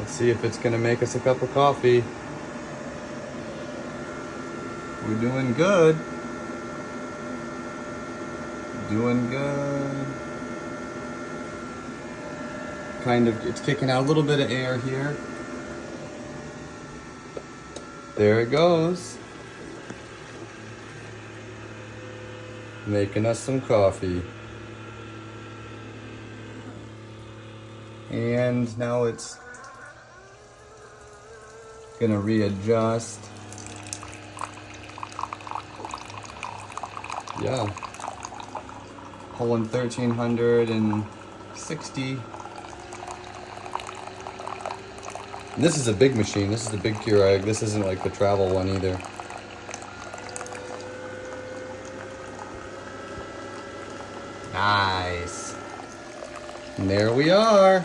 Let's see if it's gonna make us a cup of coffee. We're doing good. Doing good. Kind of, it's kicking out a little bit of air here. There it goes. Making us some coffee. And now it's gonna readjust. Yeah. Pulling 1360. And this is a big machine. This is the big Keurig. This isn't like the travel one either. Nice. And there we are.